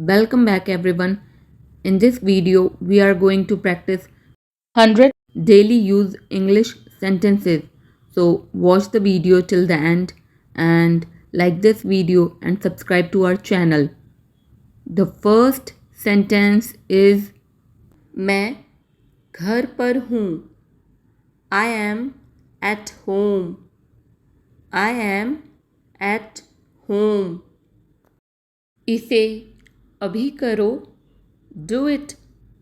Welcome back everyone. In this video, we are going to practice 100 daily use English sentences. So watch the video till the end and like this video and subscribe to our channel. The first sentence is मैं घर पर हूँ. I am at home. I am at home. इसे अभी करो. Do it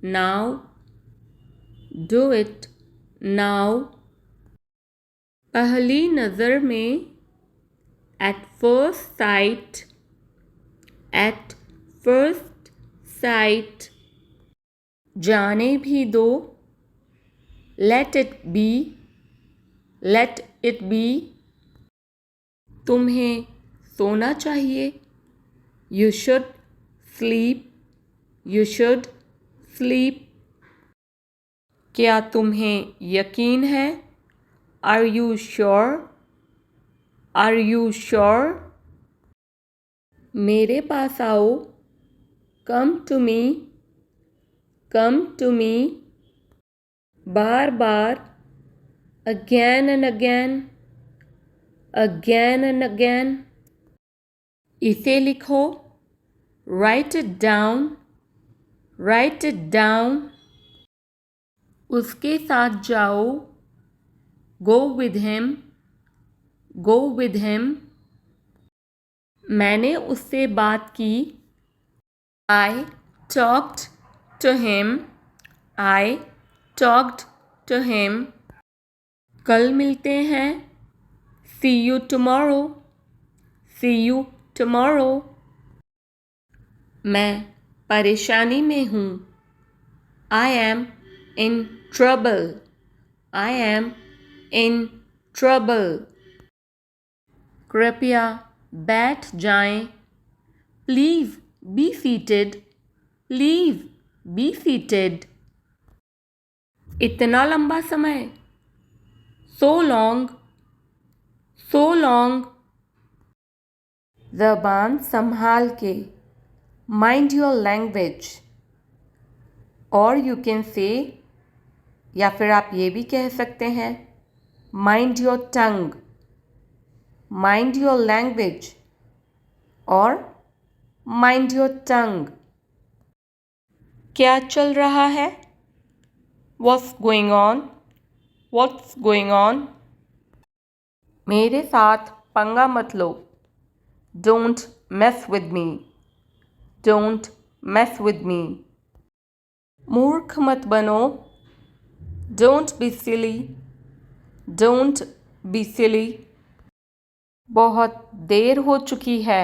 now. Do it now. पहली नज़र में. At first sight. At first sight. जाने भी दो. Let it be. Let it be. तुम्हें सोना चाहिए. You should sleep. You should sleep. क्या तुम्हें यकीन है? Are you sure? Are you sure? मेरे पास आओ. Come to me. Come to me. Bar bar. Again and again. Again and again. इसे लिखो. Write it down. Write it down. उसके साथ जाओ. Go with him. Go with him. मैंने उससे बात की. I talked to him. I talked to him. कल मिलते हैं. See you tomorrow. See you tomorrow. मैं परेशानी में हूँ. I am in trouble. I am in trouble. कृपया बैठ जाएं. Please be seated. Please be seated. इतना लंबा समय. So long. So long. ज़बान संभाल के. Mind your language. और you can say, या फिर आप ये भी कह सकते हैं, mind your tongue. Mind your language. और mind your tongue. क्या चल रहा है? What's going on? What's going on? मेरे साथ पंगा मत लो. Don't mess with me. Don't mess with me. मूर्ख मत बनो. Don't be silly. Don't be silly. बहुत देर हो चुकी है.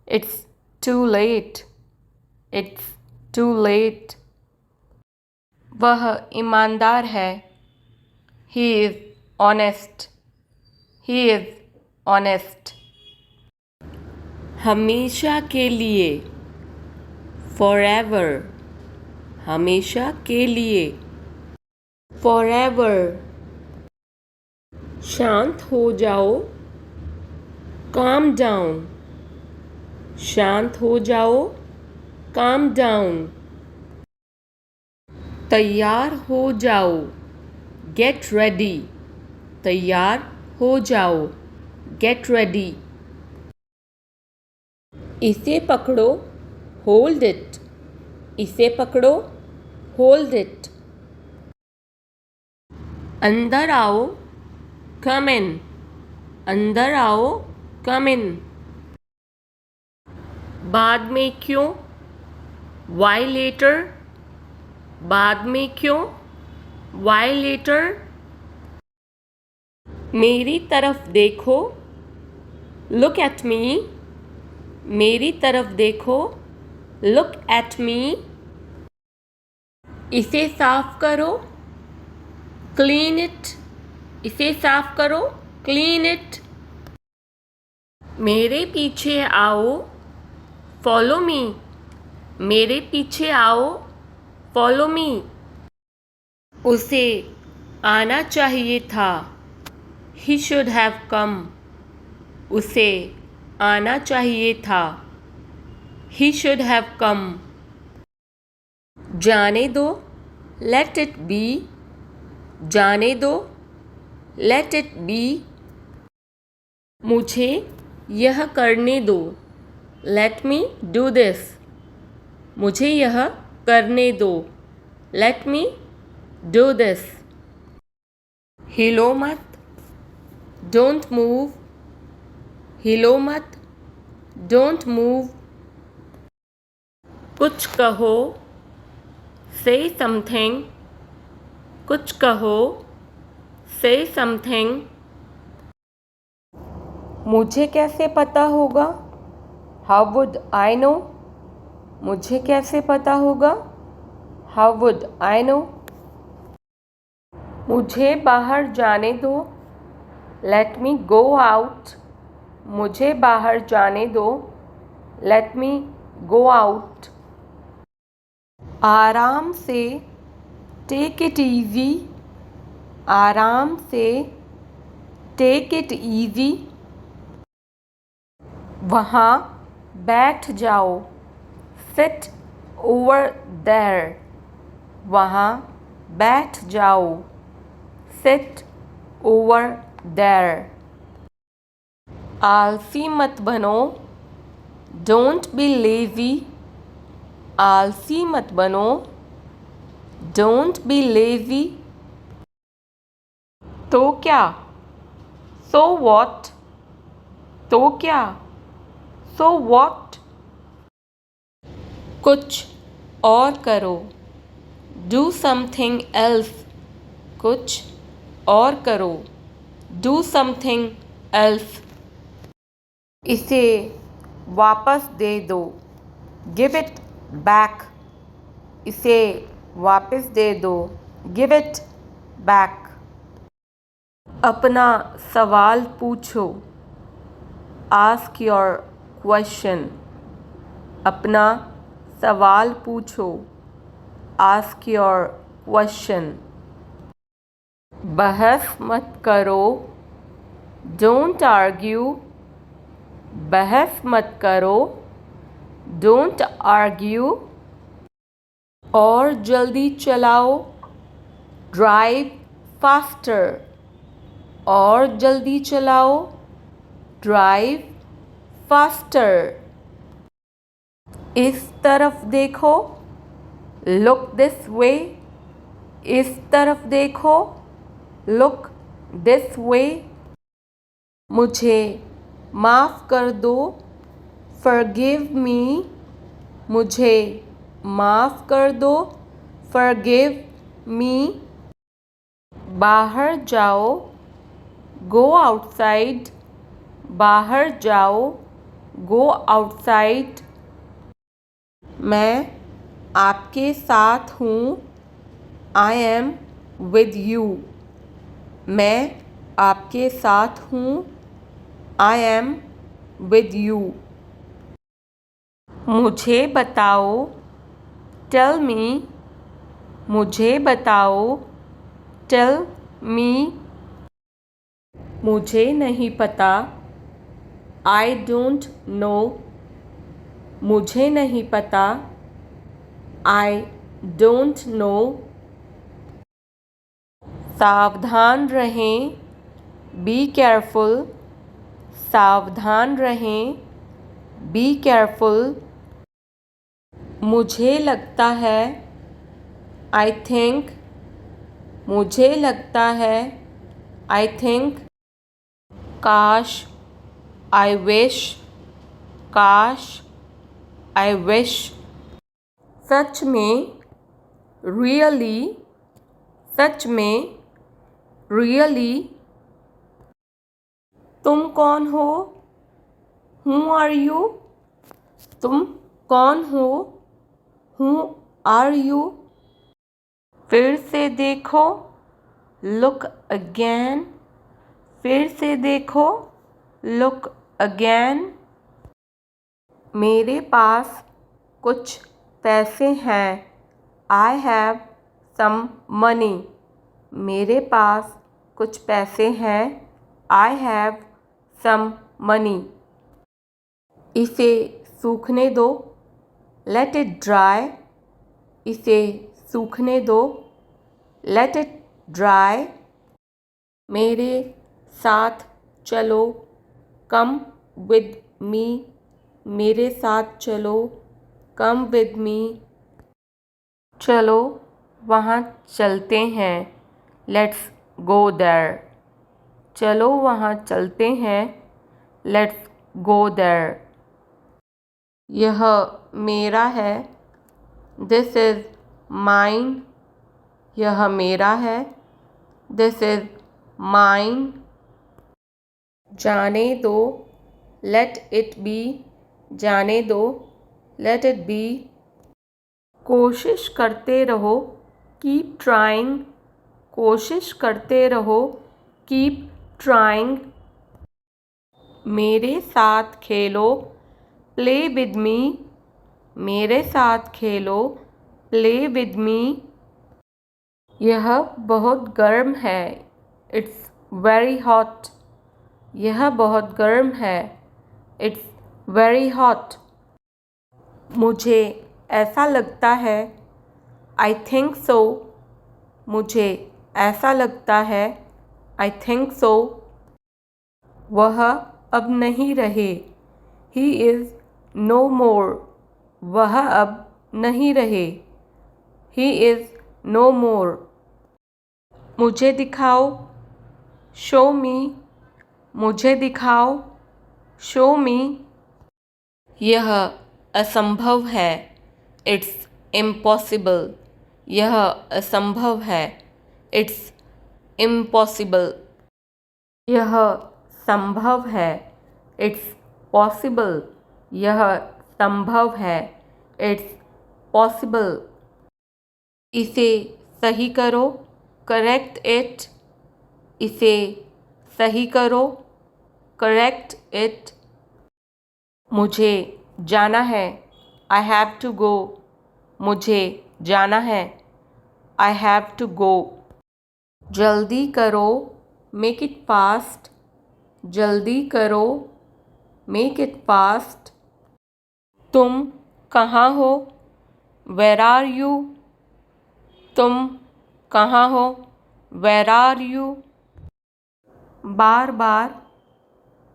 It's too late. It's too late. वह ईमानदार है. He is honest. He is honest. हमेशा के लिए. Forever. हमेशा के लिए. Forever. शांत हो जाओ. Calm down. शांत हो जाओ. Calm down. तैयार हो जाओ. Get ready. तैयार हो जाओ. Get ready. इसे पकड़ो. Hold it. इसे पकड़ो. Hold it. अंदर आओ. Come in. अंदर आओ. Come in. बाद में क्यों? Why later? बाद में क्यों? Why later? मेरी तरफ देखो. Look at me. मेरी तरफ देखो. Look at me. इसे साफ करो. Clean it. इसे साफ करो. Clean it. मेरे पीछे आओ. Follow me. मेरे पीछे आओ. Follow me. उसे आना चाहिए था. He should have come. उसे आना चाहिए था. He should have come. जाने दो, let it be. जाने दो, let it be. मुझे यह करने दो, let me do this. मुझे यह करने दो, let me do this. हिलो मत, don't move. हिलो मत, don't move. कुछ कहो, say something. कुछ कहो, say something. मुझे कैसे पता होगा? How would I know? मुझे कैसे पता होगा? How would I know? मुझे बाहर जाने दो, let me go out. मुझे बाहर जाने दो, let me go out. आराम से, take it easy. आराम से, take it easy. वहाँ बैठ जाओ, sit over there. वहाँ बैठ जाओ, sit over there. आलसी मत बनो, don't be lazy. आलसी मत बनो, don't be lazy. तो क्या, so what. तो क्या, so what. कुछ और करो, do something else. कुछ और करो, do something else. इसे वापस दे दो, give it back. इसे वापस दे दो, give it back. अपना सवाल पूछो, ask your question. अपना सवाल पूछो, ask your question. बहस मत करो, don't argue. बहस मत करो, don't argue. और जल्दी चलाओ, drive faster. और जल्दी चलाओ, drive faster. इस तरफ देखो, look this way. इस तरफ देखो, look this way. मुझे माफ़ कर दो, forgive me. मुझे माफ़ कर दो, forgive me. बाहर जाओ, go outside. बाहर जाओ, go outside. मैं आपके साथ हूँ, I am with you. मैं आपके साथ हूँ, I am with you. मुझे बताओ, tell me. मुझे बताओ, tell me. मुझे नहीं पता, I don't know. मुझे नहीं पता, I don't know. सावधान रहें, be careful. सावधान रहें, be careful. मुझे लगता है, I think. मुझे लगता है, I think. काश, I wish. काश, I wish. सच में, really. सच में, really. तुम कौन हो? Who are you? तुम कौन हो? Who are you? फिर से देखो, look again. फिर से देखो, look again. मेरे पास कुछ पैसे हैं, I have some money. मेरे पास कुछ पैसे हैं, I have some money. इसे सूखने दो, लेट इट ड्राई, इसे सूखने दो, लेट इट ड्राई। मेरे साथ चलो, कम विद मी, मेरे साथ चलो, कम विद मी। चलो वहाँ चलते हैं, लेट्स गो देयर, चलो वहाँ चलते हैं, लेट्स गो देयर। यह मेरा है, दिस इज़ माइन, यह मेरा है, दिस इज़ माइन। जाने दो, लेट इट बी, जाने दो, लेट इट बी। कोशिश करते रहो, कीप ट्राइंग, कोशिश करते रहो, कीप ट्राइंग। मेरे साथ खेलो, प्ले विद मी, मेरे साथ खेलो, प्ले विद मी। यह बहुत गर्म है, इट्स वेरी हॉट, यह बहुत गर्म है, इट्स वेरी हॉट। मुझे ऐसा लगता है, आई थिंक सो, मुझे ऐसा लगता है, आई थिंक सो। वह अब नहीं रहे, ही इज़ नो मोर, वह अब नहीं रहे, ही इज़ नो मोर। मुझे दिखाओ, शो मी, मुझे दिखाओ, शो मी। यह असंभव है, इट्स इम्पॉसिबल, यह असंभव है, इट्स इम्पॉसिबल। यह संभव है, इट्स पॉसिबल, यह संभव है, इट्स पॉसिबल। इसे सही करो, करेक्ट इट, इसे सही करो, करेक्ट इट। मुझे जाना है, आई हैव टू गो, मुझे जाना है, आई हैव टू गो। जल्दी करो, मेक इट फास्ट, जल्दी करो, मेक इट फास्ट। तुम कहाँ हो, वेर आर यू, तुम कहाँ हो, वेर आर यू। बार बार,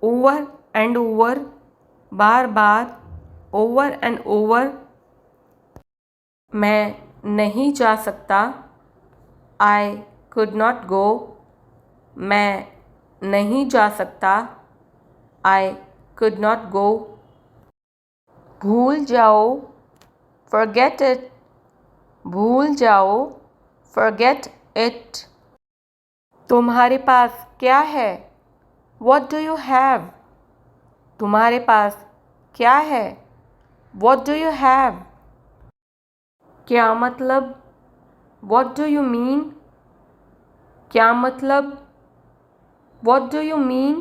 ओवर एंड ओवर, बार बार, ओवर एंड ओवर। मैं नहीं जा सकता, आई कुड नॉट गो, मैं नहीं जा सकता, आई कुड नॉट गो। भूल जाओ, फॉरगेट इट, भूल जाओ, फॉरगेट इट। तुम्हारे पास क्या है, व्हाट डू यू हैव, तुम्हारे पास क्या है, व्हाट डू यू हैव। क्या मतलब, व्हाट डू यू मीन, क्या मतलब, व्हाट डू यू मीन।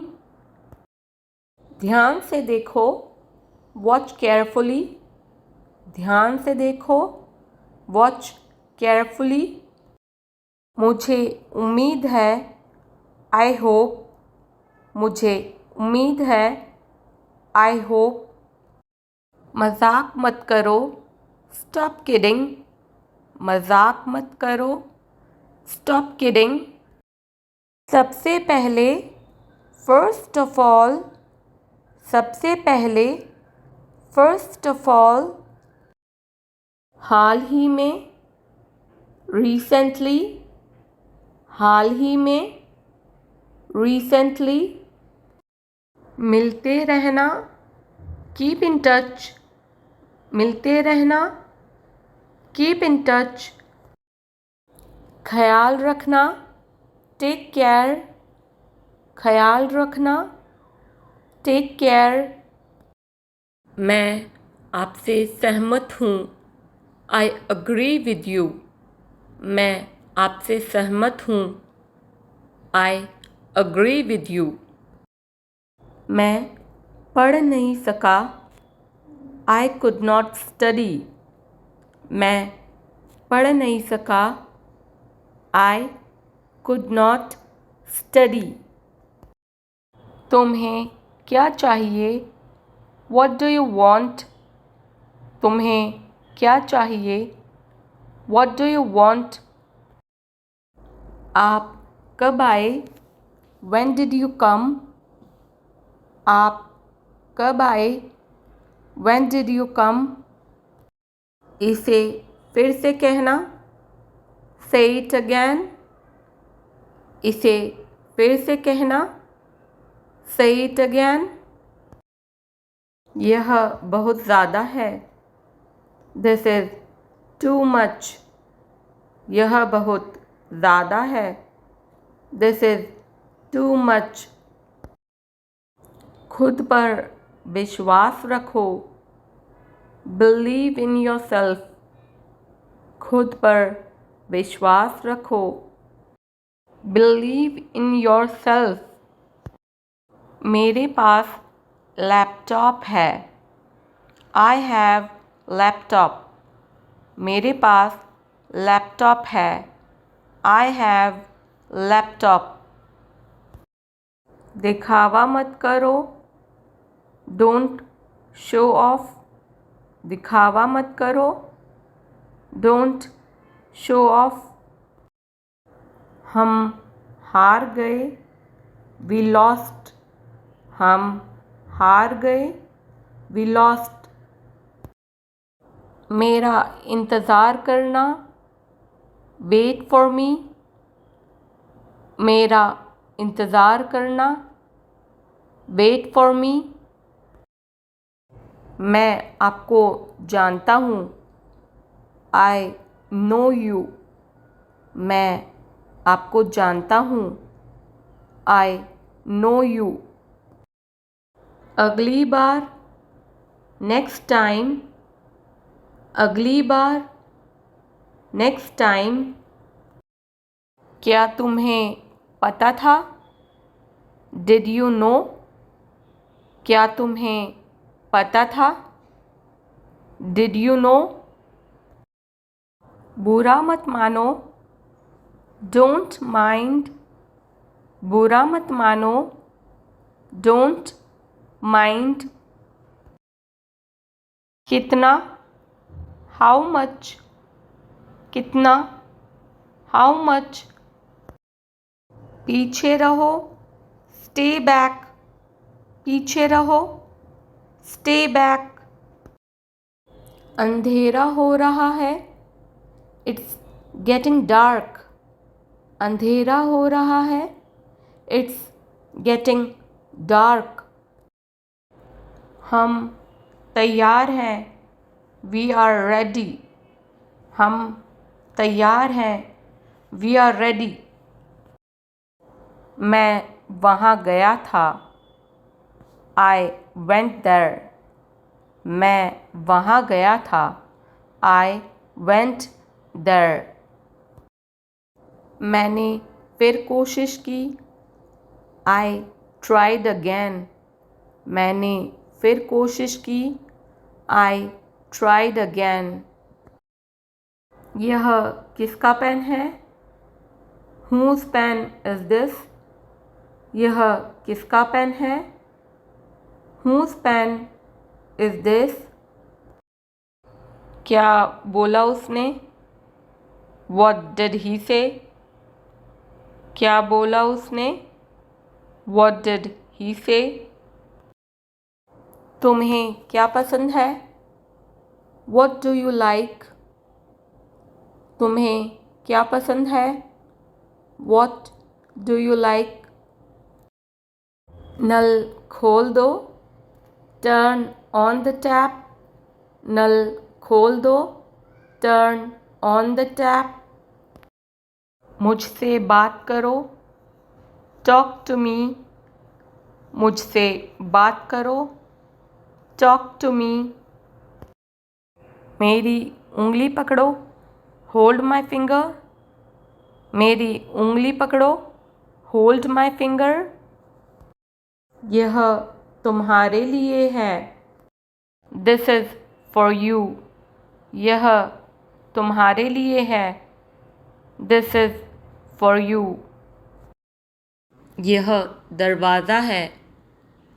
ध्यान से देखो, वॉच केयरफुली, ध्यान से देखो, वॉच केयरफुली। मुझे उम्मीद है, आई होप, मुझे उम्मीद है, आई होप। मजाक मत करो, स्टॉप किडिंग, मजाक मत करो, स्टॉप किडिंग। सबसे पहले, फर्स्ट ऑफ ऑल, सबसे पहले, फर्स्ट ऑफ ऑल। हाल ही में, रिसेंटली, हाल ही में, रिसेंटली। मिलते रहना, कीप इन टच, मिलते रहना, कीप इन टच। ख्याल रखना, टेक केयर, ख्याल रखना, टेक केयर। मैं आपसे सहमत हूँ, आई अग्री विद यू, मैं आपसे सहमत हूँ, आई अग्री विद यू। मैं पढ़ नहीं सका, आई कुड नॉट स्टडी, मैं पढ़ नहीं सका, आई कुड नॉट स्टडी। तुम्हें क्या चाहिए, व्हाट डू यू वांट, तुम्हें क्या चाहिए? What do you want? आप कब आए? When did you come? आप कब आए? When did you come? इसे फिर से कहना। Say it again. इसे फिर से कहना। Say it again. यह बहुत ज़्यादा है। This is too much. यह बहुत ज़्यादा है। This is too much. खुद पर विश्वास रखो। Believe in yourself. खुद पर विश्वास रखो। Believe in yourself. मेरे पास लैपटॉप है। I have laptop. मेरे पास लैपटॉप है। I have laptop. दिखावा मत करो। Don't show off. दिखावा मत करो। Don't show off. हम हार गए। We lost. हम हार गए। We lost. मेरा इंतज़ार करना। Wait for me. मेरा इंतज़ार करना। Wait for me. मैं आपको जानता हूँ। I know you. मैं आपको जानता हूँ। I know you. अगली बार। Next time. अगली बार। Next time. क्या तुम्हें पता था? Did you know? क्या तुम्हें पता था? Did you know? बुरा मत मानो। Don't mind. बुरा मत मानो। Don't mind. कितना? How much? कितना? How much? पीछे रहो। Stay back. पीछे रहो। Stay back. अंधेरा हो रहा है। It's getting dark. अंधेरा हो रहा है। It's getting dark. हम तैयार हैं। We are ready. हम तैयार हैं। We are ready. मैं वहाँ गया था। I went there. मैं वहाँ गया था। I went there. मैंने फिर कोशिश की। I tried again. मैंने फिर कोशिश की। I tried again. यह किसका पेन है? Whose pen is this? यह किसका पेन है? Whose pen is this? क्या बोला उसने? What did he say? क्या बोला उसने? What did he say? तुम्हें क्या पसंद है? What do you like? तुम्हें क्या पसंद है? What do you like? नल खोल दो। Turn on the tap. नल खोल दो। Turn on the tap. मुझसे बात करो। Talk to me. मुझसे बात करो। Talk to me. मेरी उंगली पकड़ो। Hold my finger. मेरी उंगली पकड़ो। Hold my finger. यह तुम्हारे लिए है। This is for you. यह तुम्हारे लिए है। This is for you. यह दरवाज़ा है।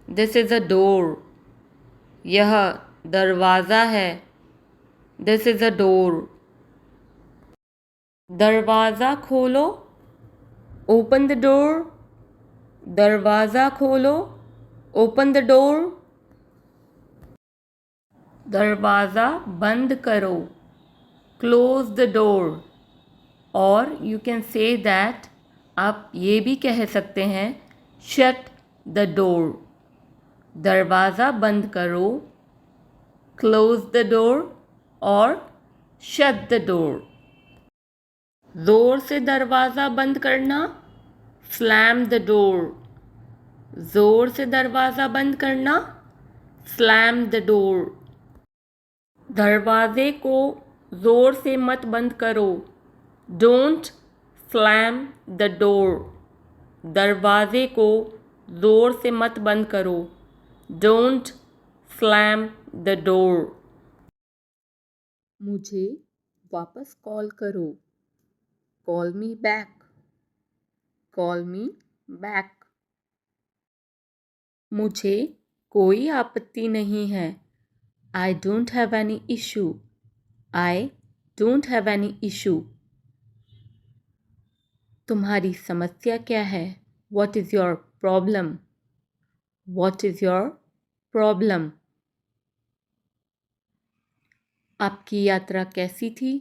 This is a door. यह दरवाज़ा है। This is a door. दरवाज़ा खोलो, ओपन द डोर। दरवाज़ा खोलो, ओपन द डोर। दरवाज़ा बंद करो, क्लोज द डोर। और यू कैन से दैट, आप ये भी कह सकते हैं, शट द डोर। दरवाज़ा बंद करो, क्लोज द डोर और शट द डोर। ज़ोर से दरवाज़ा बंद करना, स्लैम द डोर। ज़ोर से दरवाज़ा बंद करना, स्लैम द डोर। दरवाज़े को ज़ोर से मत बंद करो, डोंट स्लैम द डोर। दरवाज़े को ज़ोर से मत बंद करो, डोंट स्लैम द डोर। मुझे वापस कॉल करो, call me back, call me back. मुझे कोई आपत्ति नहीं है, I don't have any issue, I don't have any issue. तुम्हारी समस्या क्या है, what is your problem, what is your problem. आपकी यात्रा कैसी थी,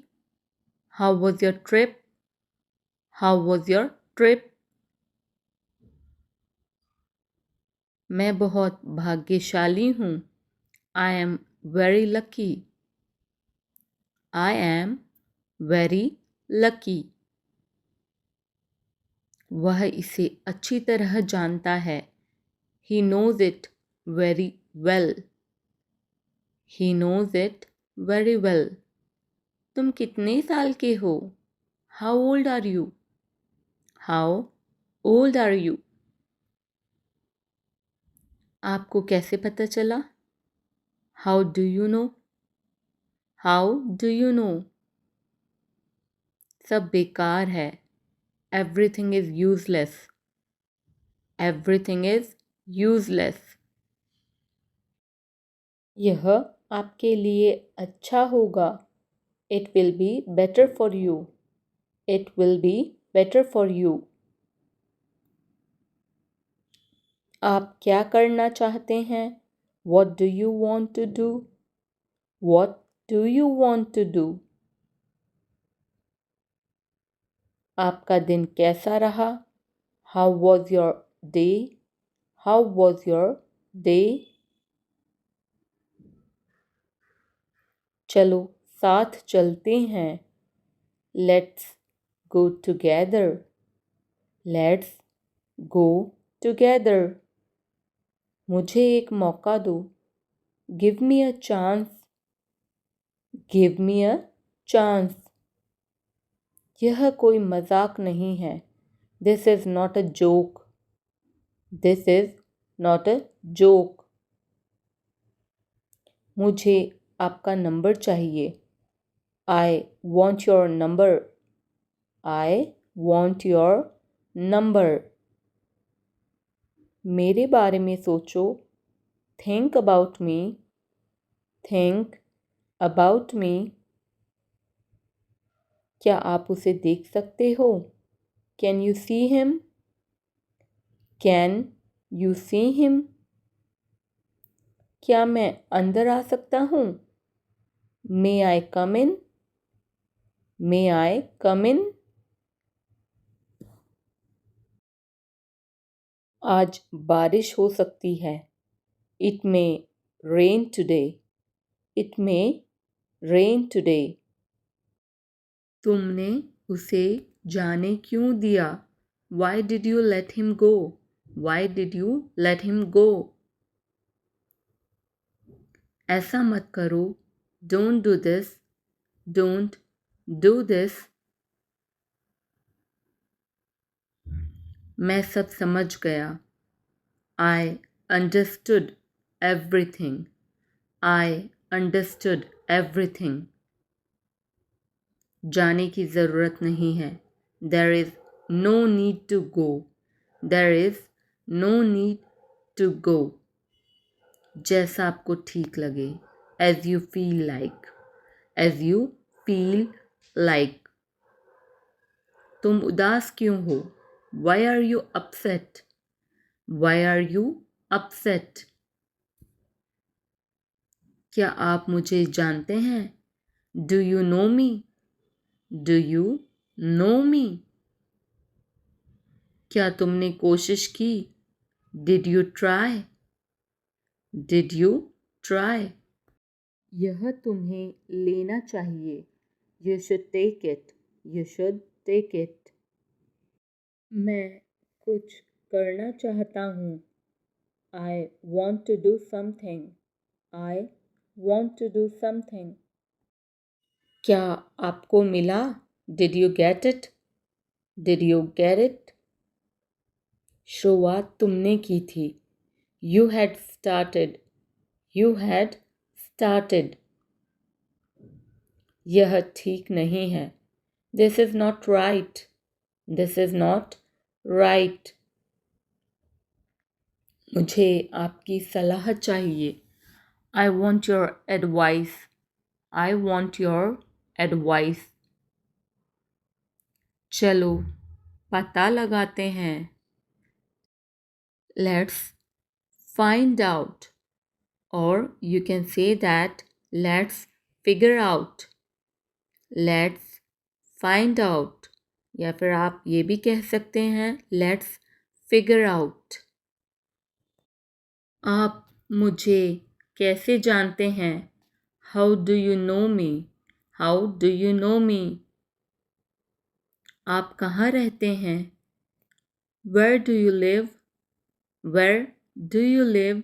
how was your trip, how was your trip. मैं बहुत भाग्यशाली हूँ, I am very lucky, I am very lucky. वह इसे अच्छी तरह जानता है, ही knows it very well, he knows it very well. तुम कितने साल के हो, how old are you, how old are you. आपको कैसे पता चला, how do you know, how do you know. सब बेकार है, everything is useless, everything is useless. यह आपके लिए अच्छा होगा, it will be better for you, it will be better for you. आप क्या करना चाहते हैं, what do you want to do, what do you want to do. आपका दिन कैसा रहा, how was your day, how was your day. चलो साथ चलते हैं, let's go together, let's go together. मुझे एक मौका दो, give me a chance, give me a chance. यह कोई मजाक नहीं है, this is not a joke, this is not a joke. मुझे आपका नंबर चाहिए, I want your number, I want your number. मेरे बारे में सोचो, think about me, think about me. क्या आप उसे देख सकते हो, can you see him, can you see him. क्या मैं अंदर आ सकता हूँ, मे आई कम इन, मे आई कम इन। आज बारिश हो सकती है, it may rain today, it may rain today. तुमने उसे जाने क्यों दिया, why did you let him go, why did you let him go. ऐसा मत करो, don't do this, don't do this. मैं सब समझ गया, I understood everything, I understood everything. जाने की ज़रूरत नहीं है, there is no need to go, there is no need to go. जैसा आपको ठीक लगे, as you feel like, as you feel like. तुम उदास क्यों हो? Why are you upset? Why are you upset? क्या आप मुझे जानते हैं? Do you know me? Do you know me? क्या तुमने कोशिश की? Did you try? Did you try? यह तुम्हें लेना चाहिए. You should take it. You should take it. मैं कुछ करना चाहता हूँ. I want to do something. I want to do something. क्या आपको मिला? Did you get it? Did you get it? शुरुआत तुमने की थी. You had started. You had started. यह ठीक नहीं है. This is not right. This is not right. मुझे आपकी सलाह चाहिए. I want your advice. I want your advice. चलो पता लगाते हैं. Let's find out. Or you can say that let's figure out. Let's find out. या फिर आप ये भी कह सकते हैं let's figure out. आप मुझे कैसे जानते हैं? How do you know me? How do you know me? आप कहाँ रहते हैं? Where do you live? Where do you live?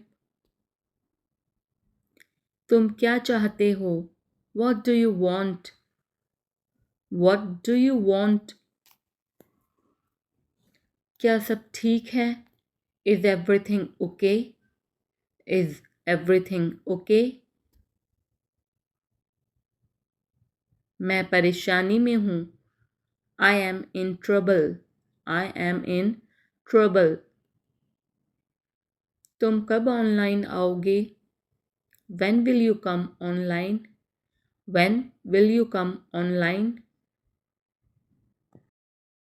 तुम क्या चाहते हो? What do you want? What do you want? क्या सब ठीक है? Is everything okay? Is everything okay? मैं परेशानी में हूँ. I am in trouble. I am in trouble. तुम कब ऑनलाइन आओगे? When will you come online? When will you come online?